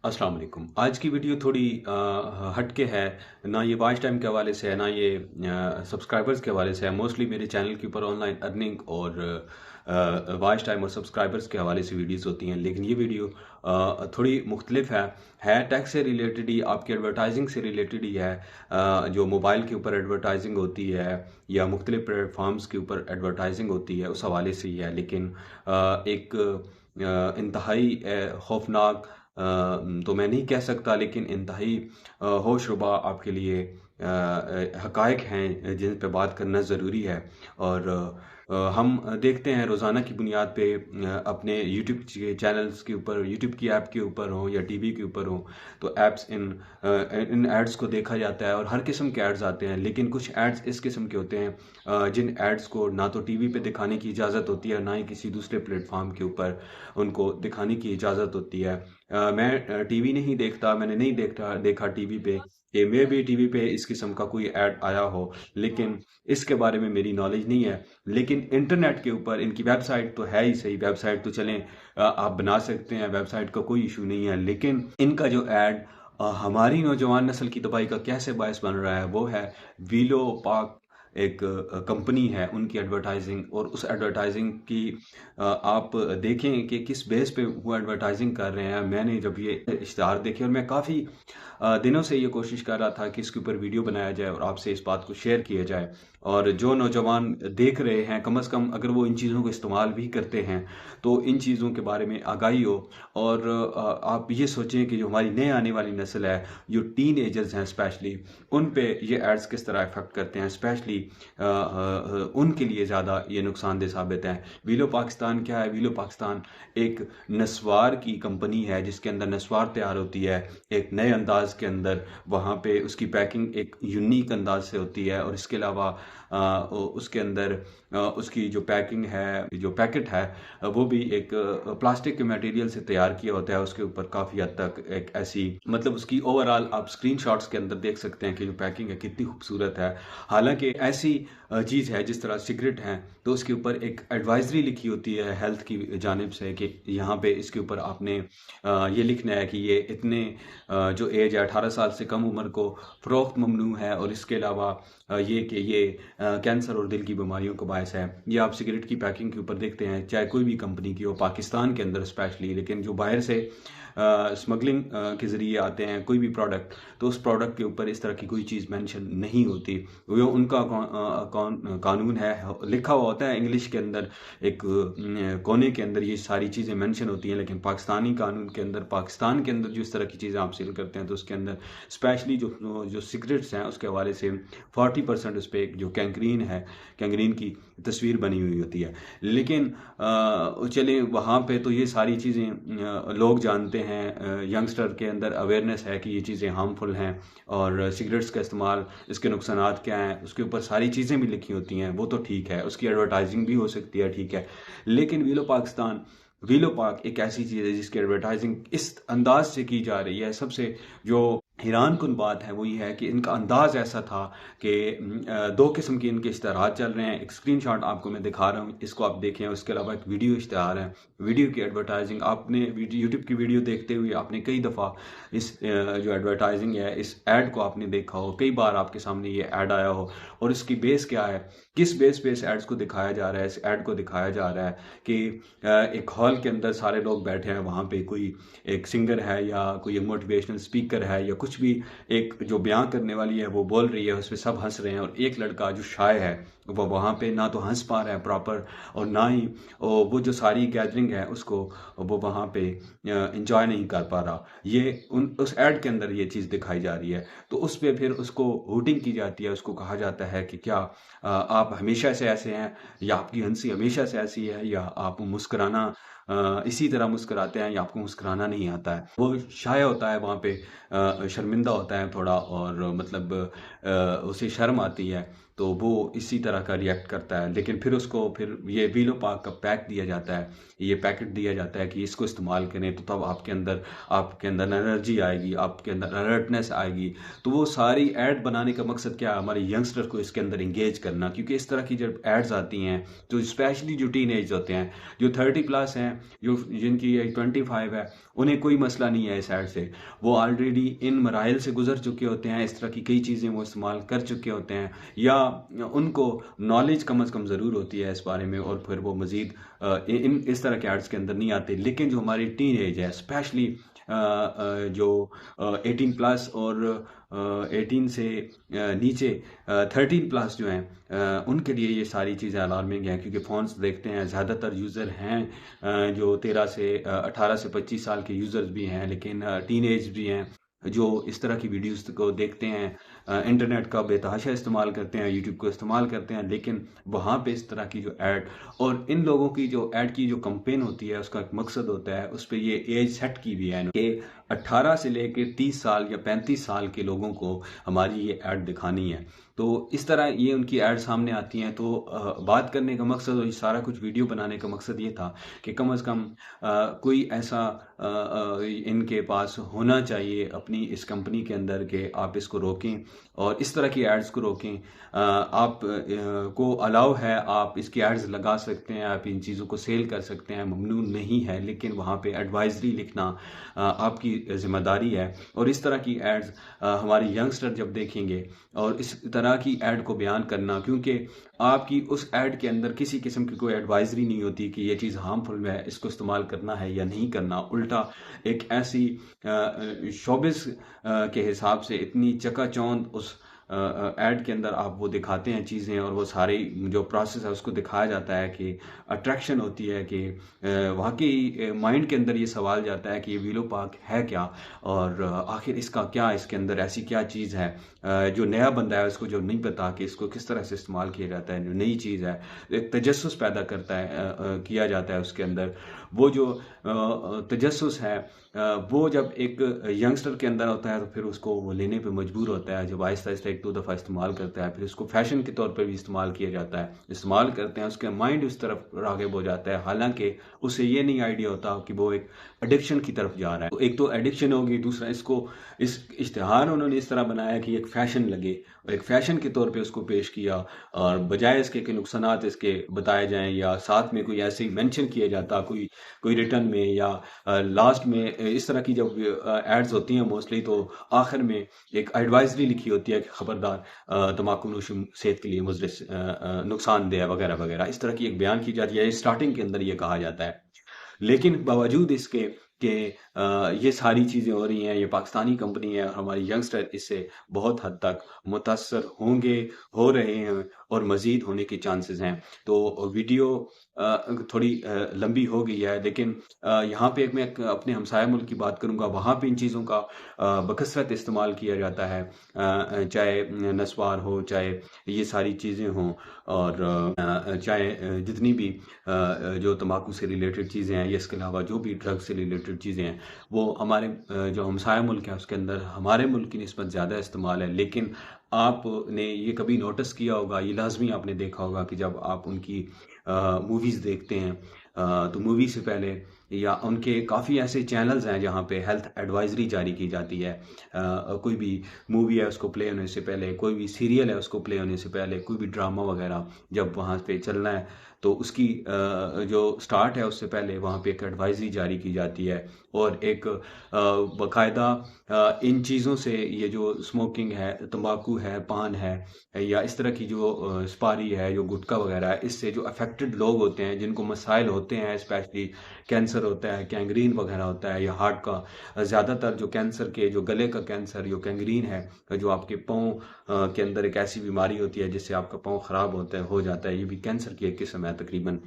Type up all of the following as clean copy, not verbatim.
अस्सलाम वालेकुम। आज की वीडियो थोड़ी हटके है। ना ये वॉच टाइम के हवाले से है, ना ये सब्सक्राइबर्स के हवाले से है। मोस्टली मेरे चैनल के ऊपर ऑनलाइन अर्निंग और वॉच टाइम और सब्सक्राइबर्स के हवाले से वीडियोस होती हैं। लेकिन ये वीडियो थोड़ी मुख्तलिफ है टैक्स से रिलेटेड ही, आपकी एडवर्टाइजिंग से रिलेटेड ही है। जो मोबाइल के ऊपर एडवर्टाइजिंग होती है या मुख्तलिफ प्लेटफॉर्म्स के ऊपर एडवर्टाइजिंग होती है, उस हवाले से ही है। लेकिन एक इंतहाई खौफनाक, तो मैं नहीं कह सकता, लेकिन इंतहाई होशरुबा आपके लिए हकायक हैं जिन पे बात करना ज़रूरी है। और हम देखते हैं रोज़ाना की बुनियाद पे अपने यूट्यूब के चैनल्स के ऊपर, यूट्यूब की ऐप के ऊपर हो या टीवी के ऊपर हो, तो ऐप्स इन एड्स को देखा जाता है और हर किस्म के एड्स आते हैं। लेकिन कुछ एड्स इस किस्म के होते हैं जिन एड्स को ना तो टीवी पे दिखाने की इजाज़त होती है, ना ही किसी दूसरे प्लेटफॉर्म के ऊपर उनको दिखाने की इजाज़त होती है। मैं टीवी नहीं देखता, मैंने नहीं देखा टीवी पे कि मे भी टीवी पे इस किस्म का कोई ऐड आया हो, लेकिन इसके बारे में मेरी नॉलेज नहीं है। लेकिन इंटरनेट के ऊपर इनकी वेबसाइट तो है ही सही, वेबसाइट तो चलें आप बना सकते हैं, वेबसाइट का कोई इशू नहीं है। लेकिन इनका जो ऐड हमारी नौजवान नस्ल की तबाही का कैसे बायस बन रहा है, वो है वीलो पाक। एक कंपनी है, उनकी एडवर्टाइजिंग, और उस एडवर्टाइजिंग की आप देखें कि किस बेस पे वो एडवर्टाइजिंग कर रहे हैं। मैंने जब ये इश्तहार देखे, और मैं काफ़ी दिनों से ये कोशिश कर रहा था कि इसके ऊपर वीडियो बनाया जाए और आपसे इस बात को शेयर किया जाए, और जो नौजवान देख रहे हैं, कम से कम अगर वो इन चीज़ों को इस्तेमाल भी करते हैं तो इन चीज़ों के बारे में आगाही हो। और आप ये सोचें कि जो हमारी नए आने वाली नस्ल है, जो टीन एजर्स हैं स्पेशली, उन पे ये एड्स किस तरह इफेक्ट करते हैं, स्पेशली उनके लिए ज़्यादा ये नुकसानदेह साबित हैं। वीलो पाकिस्तान क्या है? वीलो पाकिस्तान एक नस्वार की कंपनी है जिसके अंदर नस्वार तैयार होती है एक नए अंदाज के अंदर। वहाँ पे उसकी पैकिंग एक यूनिक अंदाज से होती है, और इसके अलावा उसके अंदर उसकी जो पैकिंग है, जो पैकेट है, वो भी एक प्लास्टिक के मटेरियल से तैयार किया होता है। उसके ऊपर काफ़ी हद तक एक ऐसी, मतलब उसकी ओवरऑल आप स्क्रीनशॉट्स के अंदर देख सकते हैं कि जो पैकिंग है कितनी खूबसूरत है। हालांकि ऐसी चीज़ है जिस तरह सिगरेट है, तो उसके ऊपर एक एडवाइजरी लिखी होती है हेल्थ की जानिब से कि यहाँ पे इसके ऊपर आपने ये लिखना है कि ये इतने जो एज है 18 साल से कम उम्र को फ़रोख्त ममनू है, और इसके अलावा ये कि ये कैंसर और दिल की बीमारियों का बायस है। ये आप सिगरेट की पैकिंग के ऊपर देखते हैं, चाहे कोई भी कंपनी की हो, पाकिस्तान के अंदर स्पेशली, लेकिन जो बाहर से स्मगलिंग के ज़रिए आते हैं कोई भी प्रोडक्ट, तो उस प्रोडक्ट के ऊपर इस तरह की कोई चीज़ मेंशन नहीं होती। वो उनका कानून है, लिखा हुआ होता है इंग्लिश के अंदर, एक कोने के अंदर ये सारी चीज़ें मेंशन होती हैं। लेकिन पाकिस्तानी कानून के अंदर, पाकिस्तान के अंदर जो इस तरह की चीज़ें आप सेल करते हैं, तो उसके अंदर स्पेशली जो जो सिगरेट्स हैं उसके हवाले से 40% उस पर जो कैंक्रीन है, कैंक्रीन की तस्वीर बनी हुई होती है। लेकिन चलें वहाँ पे तो ये सारी चीज़ें लोग जानते हैं, यंगस्टर के अंदर अवेयरनेस है कि ये चीज़ें हार्मफुल हैं, और सिगरेट्स का इस्तेमाल, इसके नुकसानात क्या हैं, उसके ऊपर सारी चीज़ें भी लिखी होती हैं। वो तो ठीक है, उसकी एडवर्टाइजिंग भी हो सकती है, ठीक है। लेकिन वीलो पाक एक ऐसी चीज़ है जिसकी एडवर्टाइजिंग इस अंदाज से की जा रही है। सबसे जो हैरान कुन बात है वो ये है कि इनका अंदाज ऐसा था कि दो किस्म के इनके इश्तहार चल रहे हैं। एक स्क्रीनशॉट आपको मैं दिखा रहा हूँ, इसको आप देखें। उसके अलावा एक वीडियो इश्तहार है, वीडियो की एडवर्टाइजिंग। आपने यूट्यूब की वीडियो देखते हुए आपने कई दफ़ा इस जो एडवर्टाइजिंग है, इस ऐड को आपने देखा हो, कई बार आपके सामने ये ऐड आया हो। और इसकी बेस क्या है, किस बेस पे इस एड्स को दिखाया जा रहा है? इस ऐड को दिखाया जा रहा है कि एक हॉल के अंदर सारे लोग बैठे हैं, वहाँ पे कोई एक सिंगर है या कोई मोटिवेशनल स्पीकर है या कुछ भी, एक जो बयां करने वाली है वो बोल रही है, उस पर सब हंस रहे हैं, और एक लड़का जो शाय है वो वहाँ पे ना तो हंस पा रहा है प्रॉपर, और ना ही वो जो सारी गैदरिंग है उसको वो वहाँ पे इंजॉय नहीं कर पा रहा। ये उस ऐड के अंदर ये चीज़ दिखाई जा रही है। तो उस पर फिर उसको वोटिंग की जाती है, उसको कहा जाता है कि क्या आप हमेशा से ऐसे हैं, या आपकी हंसी हमेशा से ऐसी है, या आप मुस्कुराना इसी तरह मुस्कुराते हैं, या आपको मुस्कुराना नहीं आता है। वो शाय होता है वहाँ पे, शर्मिंदा होता है थोड़ा, और मतलब उसे शर्म आती है। तो वो इसी तरह का रिएक्ट करता है। लेकिन फिर उसको फिर ये वीलो पाक का पैक दिया जाता है, ये पैकेट दिया जाता है कि इसको इस्तेमाल करें तो तब आपके अंदर एनर्जी आएगी, आपके अंदर अलर्टनेस आएगी। तो वो सारी ऐड बनाने का मकसद क्या है, हमारे यंगस्टर को इसके अंदर इंगेज करना। क्योंकि इस तरह की जब एड्स आती हैं तो स्पेशली जो टीन एज होते हैं, जो 30+ हैं, जो जिनकी एज 25 है, उन्हें कोई मसला नहीं है इस ऐड से। वो ऑलरेडी इन मराइल से गुजर चुके होते हैं, इस तरह की कई चीज़ें वो इस्तेमाल कर चुके होते हैं, या उनको नॉलेज कम अज़ कम ज़रूर होती है इस बारे में, और फिर वो मज़ीद इन इस तरह के एड्स के अंदर नहीं आते। लेकिन जो हमारी टीन एज है, स्पेशली जो 18+ और 18 से नीचे 13+ जो हैं, उनके लिए ये सारी चीज़ें अलार्मिंग हैं। क्योंकि फ़ोन्स देखते हैं, ज़्यादातर यूज़र हैं जो 18 से 25 साल के यूज़र्स भी हैं, लेकिन टीन एज भी हैं जो इस तरह की वीडियोस को देखते हैं, इंटरनेट का बेतहाशा इस्तेमाल करते हैं, यूट्यूब को इस्तेमाल करते हैं। लेकिन वहाँ पे इस तरह की जो ऐड, और इन लोगों की जो ऐड की जो कंपेन होती है, उसका एक मकसद होता है, उस पर ये एज सेट की हुई है कि 18 से लेकर 30 साल या 35 साल के लोगों को हमारी ये ऐड दिखानी है। तो इस तरह ये उनकी ऐड सामने आती हैं। तो बात करने का मकसद और ये सारा कुछ वीडियो बनाने का मकसद ये था कि कम से कम कोई ऐसा इनके पास होना चाहिए अपनी इस कंपनी के अंदर कि आप इसको रोकें और इस तरह की एड्स को रोकें। आप को अलाउ है, आप इसकी एड्स लगा सकते हैं, आप इन चीज़ों को सेल कर सकते हैं, ममनून नहीं है। लेकिन वहाँ पे एडवाइजरी लिखना आपकी ज़िम्मेदारी है। और इस तरह की एड्स हमारे यंगस्टर जब देखेंगे, और इस तरह की ऐड को बयान करना, क्योंकि आपकी उस ऐड के अंदर किसी किस्म की कोई एडवाइजरी नहीं होती कि ये चीज़ हार्मफुल है, इसको इस्तेमाल करना है या नहीं करना। उल्टा एक ऐसी शोबिस के हिसाब से इतनी चकाचौंध उस ऐड के अंदर आप वो दिखाते हैं चीज़ें, और वो सारी जो प्रोसेस है उसको दिखाया जाता है कि अट्रैक्शन होती है कि वाकई माइंड के अंदर ये सवाल जाता है कि ये वीलो पार्क है क्या, और आखिर इसका क्या, इसके अंदर ऐसी क्या चीज़ है जो नया बंदा है उसको जो नहीं पता कि इसको किस तरह से इस्तेमाल किया जाता है। जो नई चीज़ है, एक तजस्सुस पैदा करता है, किया जाता है उसके अंदर। वो जो तजस्सुस है, वो जब एक यंगस्टर के अंदर होता है तो फिर उसको वो लेने पे मजबूर होता है। जब आहिस्ता आहिस्ता 1-2 दफ़ा इस्तेमाल करता है, फिर उसको फैशन के तौर पर भी इस्तेमाल किया जाता है, इस्तेमाल करते हैं, उसके माइंड उस तरफ राग़िब हो जाता है। हालांकि उसे ये नहीं आइडिया होता कि वो एक एडिक्शन की तरफ जा रहा है। तो एक तो एडिक्शन होगी, दूसरा इसको इस इश्तिहार उन्होंने इस तरह बनाया कि एक फ़ैशन लगे, और एक फ़ैशन के तौर पे उसको पेश किया, और बजाय इसके कि नुकसानात इसके बताए जाएं, या साथ में कोई ऐसे ही मेंशन किया जाता कोई रिटर्न में या लास्ट में। इस तरह की जब एड्स होती हैं मोस्टली, तो आखिर में एक एडवाइजरी लिखी होती है कि खबरदार तंबाकूनोश सेहत के लिए मुज़र नुकसानदेह वगैरह वगैरह, इस तरह की एक बयान की जाती है। स्टार्टिंग के अंदर ये कहा जाता है। लेकिन बावजूद इसके कि ये सारी चीज़ें हो रही हैं, ये पाकिस्तानी कंपनी है, और हमारे यंगस्टर इससे बहुत हद तक मुतासर होंगे, हो रहे हैं, और मज़ीद होने के चांसेस हैं। तो वीडियो थोड़ी लंबी हो गई है, लेकिन यहाँ पे मैं अपने हमसाया मुल्क की बात करूँगा। वहाँ पे इन चीज़ों का बकसरत इस्तेमाल किया जाता है, चाहे नस्वार हो, चाहे ये सारी चीज़ें हों, और चाहे जितनी भी जो तंबाकू से रिलेटेड चीज़ें हैं, या इसके अलावा जो भी ड्रग से रिलेटेड चीज़ें हैं, वो हमारे जो हमसाया मुल्क है उसके अंदर हमारे मुल्क की निस्बत ज़्यादा इस्तेमाल है। लेकिन आपने ये कभी नोटिस किया होगा, ये लाजमी आपने देखा होगा कि जब आप उनकी मूवीज़ देखते हैं, तो मूवी से पहले या उनके काफ़ी ऐसे चैनल्स हैं जहाँ पे हेल्थ एडवाइजरी जारी की जाती है। कोई भी मूवी है उसको प्ले होने से पहले, कोई भी सीरियल है उसको प्ले होने से पहले, कोई भी ड्रामा वगैरह जब वहाँ पे चलना है, तो उसकी जो स्टार्ट है उससे पहले वहाँ पे एक एडवाइजरी जारी की जाती है। और एक बाकायदा इन चीज़ों से, ये जो स्मोकिंग है, तंबाकू है, पान है, या इस तरह की जो सुपारी है, जो गुटखा वगैरह है, इससे जो अफेक्टेड लोग होते हैं, जिनको मसाइल होते हैं, स्पेशली कैंसर होता है, गैंग्रीन वगैरह होता है, या हार्ट का ज़्यादातर जो कैंसर के, जो गले का कैंसर, जो गैंग्रीन है, जो आपके पाँव के अंदर एक ऐसी बीमारी होती है जिससे आपका पाँव ख़राब हो जाता है, ये भी कैंसर की एक किस्म है तकरीबन।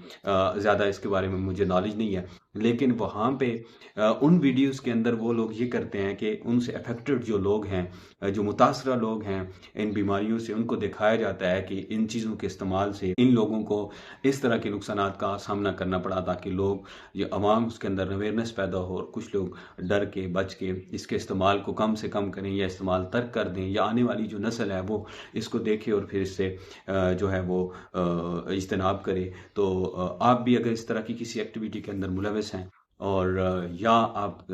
ज़्यादा इसके बारे में मुझे नॉलेज नहीं है, लेकिन वहाँ पे उन वीडियोस के अंदर वो लोग ये करते हैं कि उनसे अफेक्टेड जो लोग हैं, जो मुतासरा लोग हैं इन बीमारियों से, उनको दिखाया जाता है कि इन चीज़ों के इस्तेमाल से इन लोगों को इस तरह के नुकसानात का सामना करना पड़ा, ताकि लोग, ये अवाम, उसके अंदर अवेयरनेस पैदा हो और कुछ लोग डर के बच के इसके इस्तेमाल को कम से कम करें या इस्तेमाल तर्क कर दें, या आने वाली जो नस्ल है वो इसको देखे और फिर इससे जो है वो इज्तनाब करे। तो आप भी अगर इस तरह की किसी एक्टिविटी के अंदर मुलविस हैं और या आप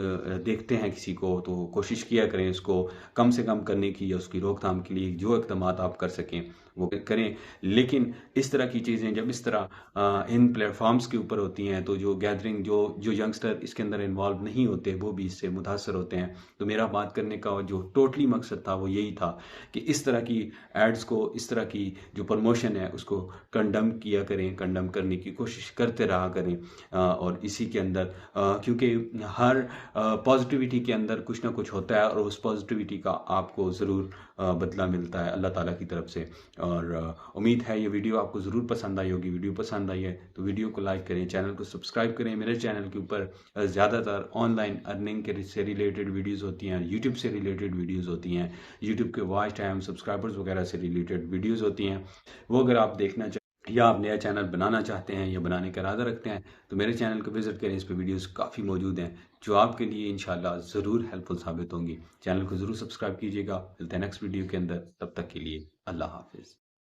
देखते हैं किसी को, तो कोशिश किया करें इसको कम से कम करने की, या उसकी रोकथाम के लिए जो इक़दाम आप कर सकें वो करें। लेकिन इस तरह की चीज़ें जब इस तरह इन प्लेटफॉर्म्स के ऊपर होती हैं, तो जो गैदरिंग, जो जो यंगस्टर इसके अंदर इन्वॉल्व नहीं होते, वो भी इससे मुतासर होते हैं। तो मेरा बात करने का जो टोटली मकसद था वो यही था कि इस तरह की एड्स को, इस तरह की जो प्रमोशन है उसको कंडम किया करें, कंडम करने की कोशिश करते रहा करें। और इसी के अंदर क्योंकि हर पॉजिटिविटी के अंदर कुछ ना कुछ होता है, और उस पॉजिटिविटी का आपको ज़रूर बदला मिलता है अल्लाह ताला की तरफ से। और उम्मीद है ये वीडियो आपको ज़रूर पसंद आई होगी। वीडियो पसंद आई है तो वीडियो को लाइक करें, चैनल को सब्सक्राइब करें। मेरे चैनल के ऊपर ज़्यादातर ऑनलाइन अर्निंग के से रिलेटेड वीडियोज़ होती हैं, यूट्यूब से रिलेटेड वीडियोज़ होती हैं, यूट्यूब के वॉच टाइम, सब्सक्राइबर्स वगैरह से रिलेटेड वीडियोज़ होती हैं। वो अगर आप देखना या आप नया चैनल बनाना चाहते हैं या बनाने का इरादा रखते हैं, तो मेरे चैनल को विज़िट करें। इस पे वीडियोस काफ़ी मौजूद हैं जो आपके लिए इंशाल्लाह ज़रूर हेल्पफुल साबित होंगी। चैनल को ज़रूर सब्सक्राइब कीजिएगा। मिलते हैं नेक्स्ट वीडियो के अंदर, तब तक के लिए अल्लाह हाफ़िज़।